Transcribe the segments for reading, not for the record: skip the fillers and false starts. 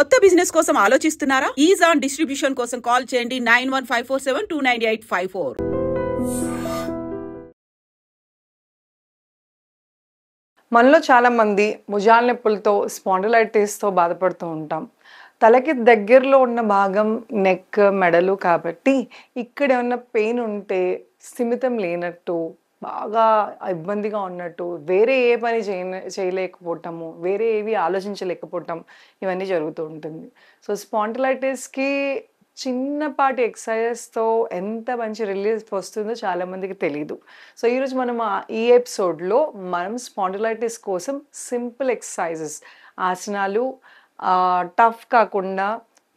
కొత్త బిజినెస్ కోసం ఆలోచిస్తున్నారా? ఈజ్ ఆన్ డిస్ట్రిబ్యూషన్ కోసం కాల్ చేయండి 9154729854. మనలో చాలామంది భుజాల నొప్పులతో స్పాండిలైటిస్తో బాధపడుతూ ఉంటాం. తలకి దగ్గరలో ఉన్న భాగం నెక్, మెడలు కాబట్టి ఇక్కడ ఏమన్నా పెయిన్ ఉంటే స్థిమితం లేనట్టు, బాగా ఇబ్బందిగా ఉన్నట్టు, వేరే ఏ పని చేయలేకపోవటము, వేరే ఏవి ఆలోచించలేకపోవటం ఇవన్నీ జరుగుతూ ఉంటుంది. సో స్పాండిలైటిస్కి చిన్నపాటి ఎక్సర్సైజెస్తో ఎంత మంచి రిలీఫ్ వస్తుందో చాలామందికి తెలీదు. సో ఈరోజు మనం ఈ ఎపిసోడ్లో మనం స్పాండిలైటిస్ కోసం సింపుల్ ఎక్సర్సైజెస్, ఆసనాలు టఫ్ కాకుండా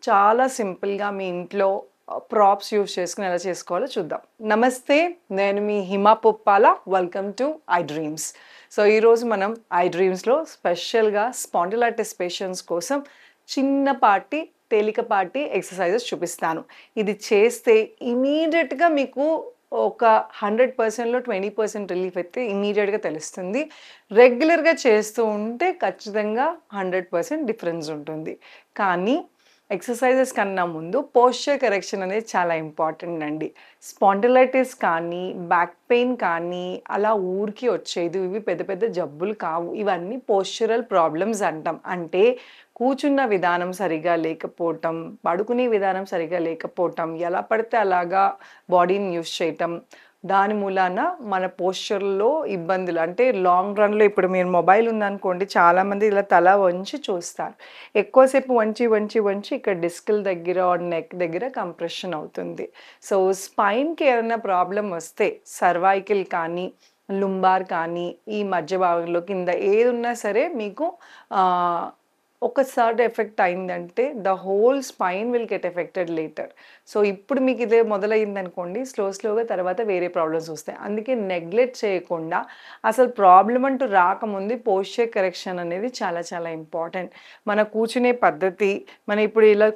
చాలా సింపుల్గా మీ ఇంట్లో ప్రాప్స్ యూజ్ చేసుకుని ఎలా చేసుకోవాలో చూద్దాం. నమస్తే, నేను మీ Hima Puppala. Welcome to I dreams. So ఈరోజు మనం ఐ డ్రీమ్స్లో స్పెషల్గా స్పాండిలైటిస్ పేషెంట్స్ కోసం చిన్నపాటి తేలికపాటి ఎక్సర్సైజెస్ చూపిస్తాను. ఇది చేస్తే ఇమీడియట్గా మీకు ఒక 100%లో 20% రిలీఫ్ అయితే ఇమీడియట్గా తెలుస్తుంది. రెగ్యులర్గా చేస్తూ ఉంటే ఖచ్చితంగా 100% డిఫరెన్స్ ఉంటుంది. కానీ ఎక్సర్సైజెస్ కన్నా ముందు పోస్చర్ కరెక్షన్ అనేది చాలా ఇంపార్టెంట్ అండి. స్పాండిలైటిస్ కానీ, బ్యాక్ పెయిన్ కానీ అలా ఊరికి వచ్చేది. ఇవి పెద్ద పెద్ద జబ్బులు కావు. ఇవన్నీ పోస్చరల్ ప్రాబ్లమ్స్ అంటాం. అంటే కూర్చున్న విధానం సరిగా లేకపోవటం, పడుకునే విధానం సరిగా లేకపోవటం, ఎలా పడితే అలాగా బాడీని యూజ్ చేయటం, దాని మూలాన మన పోస్చర్లో ఇబ్బందులు. అంటే లాంగ్ రన్లో ఇప్పుడు మీరు మొబైల్ ఉందనుకోండి, చాలామంది ఇలా తల వంచి చూస్తారు. ఎక్కువసేపు వంచి ఇక్కడ డిస్కుల దగ్గర, నెక్ దగ్గర కంప్రెషన్ అవుతుంది. సో స్పైన్కి ఏదైనా ప్రాబ్లం వస్తే, సర్వైకల్ కానీ, లుంబార్ కానీ, ఈ మధ్య భాగంలో కింద ఏది ఉన్నా సరే మీకు ఒకసారి ఎఫెక్ట్ అయిందంటే the whole spine will get affected later. So ఇప్పుడు మీకు ఇదే మొదలైందనుకోండి, స్లోగా తర్వాత వేరే ప్రాబ్లమ్స్ వస్తాయి. అందుకే నెగ్లెక్ట్ చేయకుండా అసలు ప్రాబ్లం అంటూ రాకముందు పోస్చర్ కరెక్షన్ అనేది చాలా చాలా ఇంపార్టెంట్. మన కూర్చునే పద్ధతి, మన ఇప్పుడు ఇలా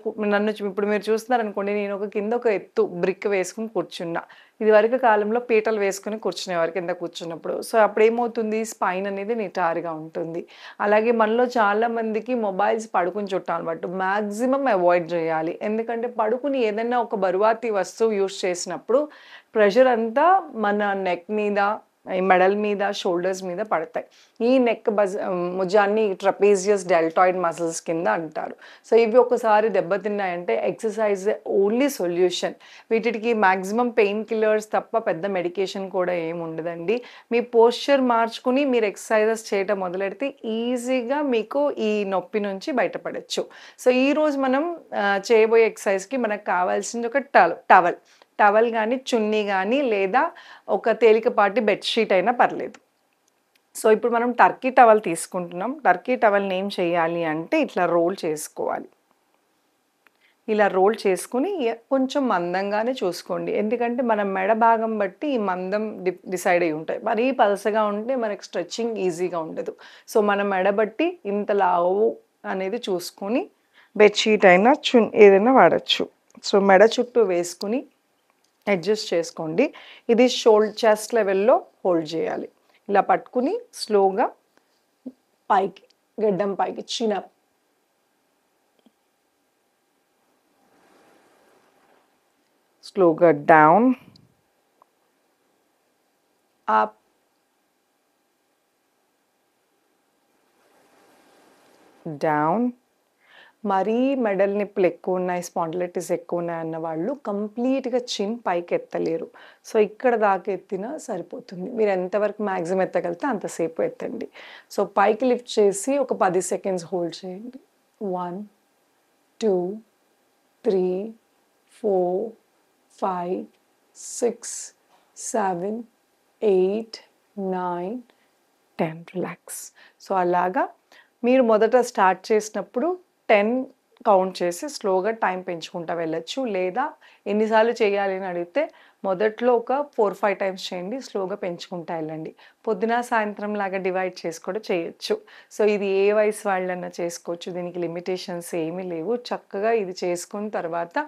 ఇప్పుడు మీరు చూస్తున్నారనుకోండి, నేను కింద ఒక ఎత్తు బ్రిక్ వేసుకుని కూర్చున్నా. ఇది వరకు కాలంలో పీటలు వేసుకుని కూర్చునేవారు కింద కూర్చున్నప్పుడు. సో అప్పుడు ఏమవుతుంది, స్పైన్ అనేది నిటారుగా ఉంటుంది. అలాగే మనలో చాలామందికి మొబైల్స్ పడుకుని చుట్టాం అన్నమాట. మ్యాక్సిమం అవాయిడ్ చేయాలి. ఎందుకంటే పడుకుని ఏదైనా ఒక బరువాతి వస్తువు యూజ్ చేసినప్పుడు ప్రెషర్ అంతా మన నెక్ మీద, ఈ మెడల్ మీద, షోల్డర్స్ మీద పడతాయి. ఈ నెక్ భుజాన్ని ట్రపీజియస్ డెల్టాయిడ్ మసిల్స్ కింద అంటారు. సో ఇవి ఒకసారి దెబ్బతిన్నాయంటే ఎక్సర్సైజ్ ఓన్లీ సొల్యూషన్. వీటికి మ్యాక్సిమం పెయిన్ కిల్లర్స్ తప్ప పెద్ద మెడికేషన్ కూడా ఏమి ఉండదండి. మీ పోస్చర్ మార్చుకుని మీరు ఎక్సర్సైజెస్ చేయటం మొదలెడితే ఈజీగా మీకు ఈ నొప్పి నుంచి బయటపడచ్చు. సో ఈరోజు మనం చేయబోయే ఎక్సర్సైజ్కి మనకు కావాల్సింది ఒక టవల్ కానీ, చున్నీ కానీ, లేదా ఒక తేలికపాటి బెడ్షీట్ అయినా పర్లేదు. సో ఇప్పుడు మనం టర్కీ టవల్ తీసుకుంటున్నాం. టర్కీ టవల్ని ఏం చేయాలి అంటే ఇట్లా రోల్ చేసుకోవాలి. ఇలా రోల్ చేసుకుని కొంచెం మందంగానే చూసుకోండి. ఎందుకంటే మన మెడ భాగం బట్టి ఈ మందం డిసైడ్ అయి ఉంటాయి. మరీ పలసగా ఉంటే మనకి స్ట్రెచ్చింగ్ ఈజీగా ఉండదు. సో మన మెడ బట్టి ఇంత లావు అనేది చూసుకొని బెడ్షీట్ అయినా ఏదైనా వాడచ్చు. సో మెడ చుట్టూ వేసుకుని అడ్జస్ట్ చేసుకోండి. ఇది చెస్ట్ లెవెల్లో హోల్డ్ చేయాలి. ఇలా పట్టుకుని స్లోగా పైకి, గడ్డం పైకి, చిన్ అప్. స్లోగా డౌన్, అప్, డౌన్. మరీ మెడల్ నొప్పులు ఎక్కువ ఉన్నాయి, స్పాండిలైటిస్ ఎక్కువ ఉన్నాయి అన్న వాళ్ళు కంప్లీట్గా చిన్ పైకి ఎత్తలేరు. సో ఇక్కడ దాకా ఎత్తినా సరిపోతుంది. మీరు ఎంతవరకు మ్యాక్సిమం ఎత్తగలితే అంతసేపు ఎత్తండి. సో పైకి లిఫ్ట్ చేసి ఒక 10 సెకండ్స్ హోల్డ్ చేయండి. 1 2 3 4 5 6 7 8 9 10. రిలాక్స్. సో అలాగా మీరు మొదట స్టార్ట్ చేసినప్పుడు 10 కౌంట్ చేసి స్లోగా టైం పెంచుకుంటూ వెళ్ళచ్చు. లేదా ఎన్నిసార్లు చేయాలి అని అడిగితే మొదట్లో ఒక 4-5 టైమ్స్ చేయండి, స్లోగా పెంచుకుంటూ వెళ్ళండి. పొద్దున సాయంత్రం లాగా డివైడ్ చేసి కూడా చేయొచ్చు. సో ఇది ఏ వయసు వాళ్ళన్నా చేసుకోవచ్చు. దీనికి లిమిటేషన్స్ ఏమీ లేవు. చక్కగా ఇది చేసుకున్న తర్వాత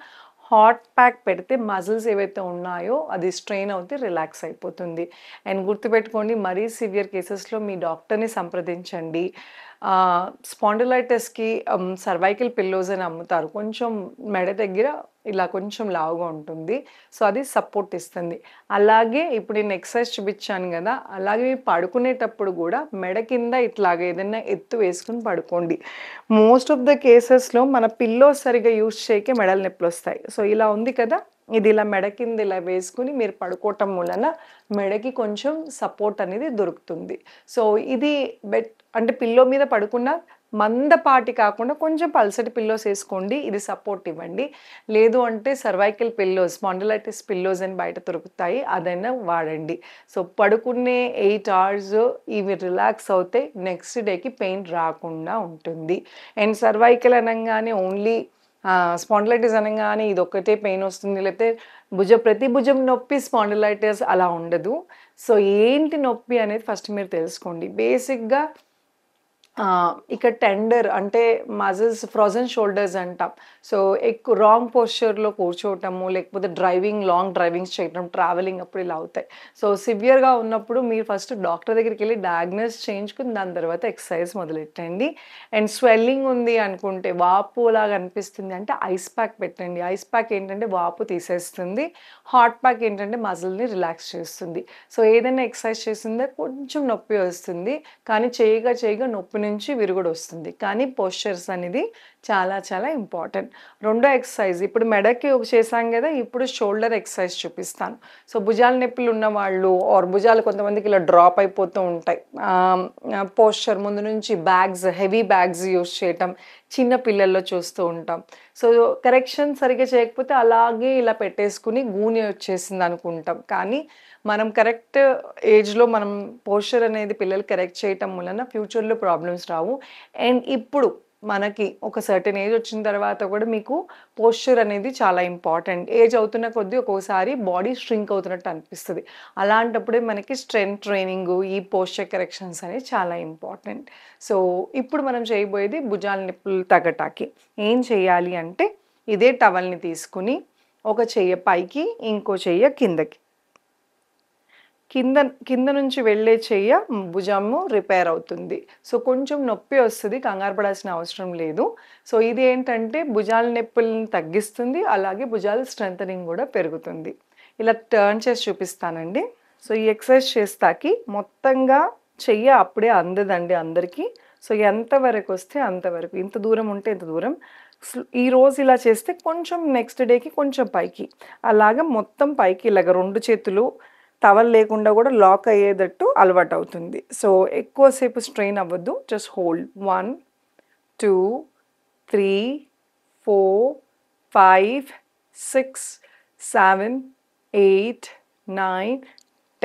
హాట్ ప్యాక్ పెడితే మజిల్స్ ఏవైతే ఉన్నాయో అది స్ట్రెయిన్ అవుతే రిలాక్స్ అయిపోతుంది. అండ్ గుర్తుపెట్టుకోండి, మరీ సివియర్ కేసెస్లో మీ డాక్టర్ని సంప్రదించండి. స్పాండిలైటిస్కి సర్వైకల్ పిల్లోస్ అని అమ్ముతారు, కొంచెం మెడ దగ్గర ఇలా కొంచెం లావుగా ఉంటుంది. సో అది సపోర్ట్ ఇస్తుంది. అలాగే ఇప్పుడు నేను ఎక్సర్సైజ్ చూపించాను కదా, అలాగే పడుకునేటప్పుడు కూడా మెడ కింద ఇట్లాగా ఏదైనా ఎత్తు వేసుకుని పడుకోండి. మోస్ట్ ఆఫ్ ద కేసెస్లో మన పిల్లో సరిగా యూజ్ చేయకే మెడలు నొప్పులు వస్తాయి. సో ఇలా ఉంది కదా, ఇది ఇలా మెడ కింద ఇలా వేసుకుని మీరు పడుకోవటం వలన మెడకి కొంచెం సపోర్ట్ అనేది దొరుకుతుంది. సో ఇది అంటే పిల్లో మీద పడుకున్న మందపాటి కాకుండా కొంచెం పల్సటి పిల్లోస్ వేసుకోండి, ఇది సపోర్ట్ ఇవ్వండి. లేదు అంటే సర్వైకల్ పిల్లోస్, స్పాండిలైటిస్ పిల్లోస్ అని బయట దొరుకుతాయి, అదైనా వాడండి. సో పడుకునే 8 hours ఇవి రిలాక్స్ అవుతే నెక్స్ట్ డేకి పెయిన్ రాకుండా ఉంటుంది. అండ్ సర్వైకల్ అనగానే ఓన్లీ స్పాండిలైటిస్ అనగానే ఇది ఒక్కటే పెయిన్ వస్తుంది, లేకపోతే ప్రతి భుజం నొప్పి స్పాండిలైటిస్ అలా ఉండదు. సో ఏంటి నొప్పి అనేది ఫస్ట్ మీరు తెలుసుకోండి. బేసిక్గా ఇక్కడ టెండర్ అంటే మజిల్స్, ఫ్రోజన్ షోల్డర్స్ అంటాం. సో ఎక్కువ రాంగ్ పోస్చర్లో కూర్చోవటము, లేకపోతే లాంగ్ డ్రైవింగ్స్ చేయటం, ట్రావెలింగ్ అప్పుడు ఇలా అవుతాయి. సో సివియర్గా ఉన్నప్పుడు మీరు ఫస్ట్ డాక్టర్ దగ్గరికి వెళ్ళి డయాగ్నోస్ చేయించుకుని దాని తర్వాత ఎక్సర్సైజ్ మొదలెట్టండి. అండ్ స్వెల్లింగ్ ఉంది అనుకుంటే, వాపు లాగా అనిపిస్తుంది అంటే ఐస్ ప్యాక్ పెట్టండి. ఐస్ ప్యాక్ ఏంటంటే వాపు తీసేస్తుంది, హాట్ ప్యాక్ ఏంటంటే మజిల్ని రిలాక్స్ చేస్తుంది. సో ఏదైనా ఎక్సర్సైజ్ చేస్తుందే కొంచెం నొప్పి వస్తుంది, కానీ చేయగా నొప్పి నుంచి విరుగుడు వస్తుంది. కానీ పోస్చర్స్ అనేది చాలా చాలా ఇంపార్టెంట్. రెండో ఎక్సర్సైజ్ ఇప్పుడు మెడకి చేసాం కదా, ఇప్పుడు షోల్డర్ ఎక్సర్సైజ్ చూపిస్తాను. సో భుజాల నొప్పులు ఉన్న వాళ్ళు ఆర్ భుజాలు కొంతమందికి ఇలా డ్రాప్ అయిపోతూ ఉంటాయి, పోస్చర్ ముందు నుంచి హెవీ బ్యాగ్స్ యూస్ చేయటం చిన్న పిల్లల్లో చూస్తూ ఉంటాం. సో కరెక్షన్ సరిగ్గా చేయకపోతే అలాగే ఇలా పెట్టేసుకుని గూని వచ్చేసింది అనుకుంటాం. కానీ మనం కరెక్ట్ ఏజ్లో మనం పోస్చర్ అనేది పిల్లలు కరెక్ట్ చేయటం వలన ఫ్యూచర్లో ప్రాబ్లమ్స్ రావు. అండ్ ఇప్పుడు మనకి ఒక సర్టెన్ ఏజ్ వచ్చిన తర్వాత కూడా మీకు పోస్చర్ అనేది చాలా ఇంపార్టెంట్. ఏజ్ అవుతున్న కొద్దీ ఒక్కోసారి బాడీ స్ట్రింక్ అవుతున్నట్టు అనిపిస్తుంది. అలాంటప్పుడే మనకి స్ట్రెంగ్త్ ట్రైనింగ్, ఈ పోస్చర్ కరెక్షన్స్ అనేవి చాలా ఇంపార్టెంట్. సో ఇప్పుడు మనం చేయబోయేది భుజాల నొప్పులు తగ్గటానికి ఏం చేయాలి అంటే, ఇదే టవల్ని తీసుకుని ఒక చెయ్య పైకి, ఇంకో చెయ్య కిందకి, కింద నుంచి వెళ్ళే చెయ్య భుజము రిపేర్ అవుతుంది. సో కొంచెం నొప్పి వస్తుంది, కంగారు పడాల్సిన అవసరం లేదు. సో ఇది ఏంటంటే భుజాల నొప్పులను తగ్గిస్తుంది, అలాగే భుజాల స్ట్రెంథనింగ్ కూడా పెరుగుతుంది. ఇలా టర్న్ చేసి చూపిస్తానండి. సో ఈ ఎక్సర్సైజ్ చేస్తాకి మొత్తంగా చెయ్య అప్పుడే అందదండి అందరికీ. సో ఎంతవరకు వస్తే అంతవరకు, ఇంత దూరం ఉంటే ఇంత దూరం. ఈరోజు ఇలా చేస్తే కొంచెం నెక్స్ట్ డేకి కొంచెం పైకి, అలాగా మొత్తం పైకి ఇలాగ 2 చేతులు టవల్ లేకుండా కూడా లాక్ అయ్యేటట్టు అలవాటు అవుతుంది. సో ఎక్కువసేపు స్ట్రెయిన్ అవ్వద్దు, జస్ట్ హోల్డ్. 1 2 3 4 5 6 7 8 9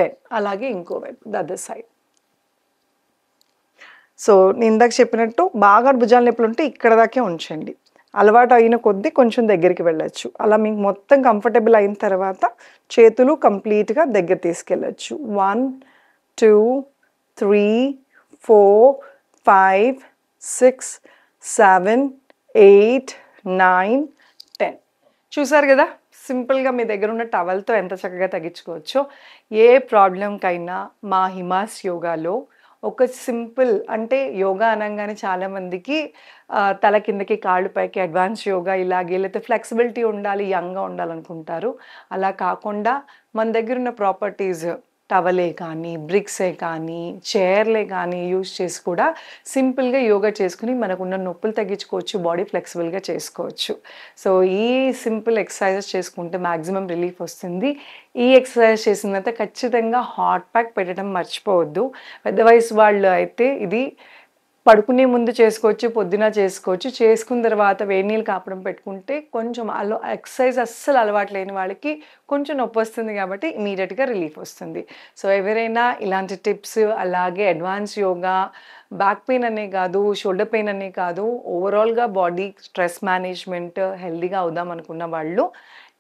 10. అలాగే ఇంకోవైపు ద అదర్ సైడ్. సో నేను ఇందాక చెప్పినట్టు బాగా భుజాల నొప్పులు ఉంటే ఇక్కడ దాకే ఉంచండి. అలవాటు అయిన కొద్దీ కొంచెం దగ్గరికి వెళ్ళచ్చు. అలా మీకు మొత్తం కంఫర్టబుల్ అయిన తర్వాత చేతులు కంప్లీట్గా దగ్గర తీసుకెళ్ళచ్చు. 1 2 3 4 5 6 7 8 9 10. చూసారు కదా, సింపుల్గా మీ దగ్గర ఉన్న టవల్తో ఎంత చక్కగా తగ్గించుకోవచ్చో. ఏ ప్రాబ్లంకైనా మా హిమాస్ యోగాలో ఒక సింపుల్, అంటే యోగా అనగానే చాలామందికి తల కిందకి కాళ్ళు పైకి అడ్వాన్స్ యోగా ఇలాగే, లేకపోతే ఫ్లెక్సిబిలిటీ ఉండాలి, యంగ్గా ఉండాలనుకుంటారు. అలా కాకుండా మన దగ్గర ఉన్న ప్రాపర్టీస్, టవలే కానీ, బ్రిక్సే కానీ, చైర్లే కానీ యూజ్ చేసి కూడా సింపుల్గా యోగా చేసుకుని మనకున్న నొప్పులు తగ్గించుకోవచ్చు, బాడీ ఫ్లెక్సిబుల్గా చేసుకోవచ్చు. సో ఈ సింపుల్ ఎక్సర్సైజెస్ చేసుకుంటే మ్యాక్సిమం రిలీఫ్ వస్తుంది. ఈ ఎక్సర్సైజ్ చేసిన తర్వాత ఖచ్చితంగా హాట్ ప్యాక్ పెట్టడం మర్చిపోవద్దు. పెద్ద వయసు వాళ్ళు అయితే ఇది పడుకునే ముందు చేసుకోవచ్చు, పొద్దున చేసుకోవచ్చు. చేసుకున్న తర్వాత వేడి నీళ్ళు కాపడం పెట్టుకుంటే కొంచెం ఎక్సర్సైజ్ అస్సలు అలవాటు లేని వాళ్ళకి కొంచెం నొప్పి వస్తుంది కాబట్టి ఇమీడియట్గా రిలీఫ్ వస్తుంది. సో ఎవరైనా ఇలాంటి టిప్స్, అలాగే అడ్వాన్స్ యోగా, బ్యాక్ పెయిన్ అనే కాదు, షోల్డర్ పెయిన్ అనే కాదు, ఓవరాల్గా బాడీ స్ట్రెస్ మేనేజ్మెంట్, హెల్దీగా అవుదాం అనుకున్న వాళ్ళు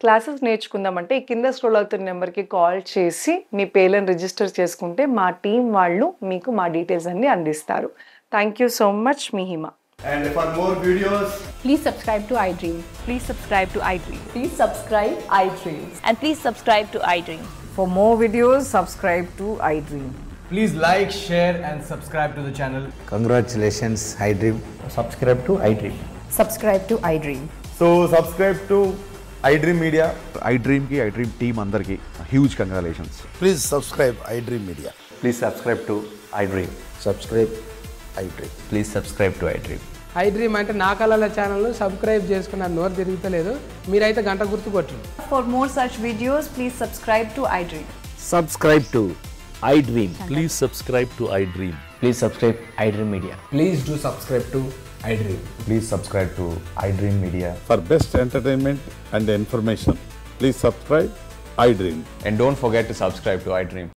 క్లాసెస్ నేర్చుకుందామంటే ఈ కింద స్క్రోల్ అవుతున్న నెంబర్కి కాల్ చేసి మీ పేర్లను రిజిస్టర్ చేసుకుంటే మా టీం వాళ్ళు మీకు మా డీటెయిల్స్ అన్ని అందిస్తారు. Thank you so much, Mihima. And for more videos, please subscribe to iDream. Please subscribe to iDream. Please subscribe iDream. And please subscribe to iDream. For more videos, subscribe to iDream. Please like, share and subscribe to the channel. Congratulations, iDream. Subscribe to iDream. Subscribe to iDream. So subscribe to iDream Media. iDream ki iDream team andarki huge congratulations. Please subscribe iDream Media. Please subscribe to iDream. Subscribe iDream. Please subscribe to iDream. iDream అంటే నా కళల ఛానల్ను subscribe చేసుకున్న నోరు తిరుగుతలేదు మీరైతే గంట గుర్తు కొట్టండి. For more such videos, please subscribe to iDream. Subscribe to iDream. Please subscribe to iDream. Please subscribe iDream Media. Please do subscribe to iDream. Please subscribe to iDream Media. For best entertainment and information, please subscribe iDream. And don't forget to subscribe to iDream.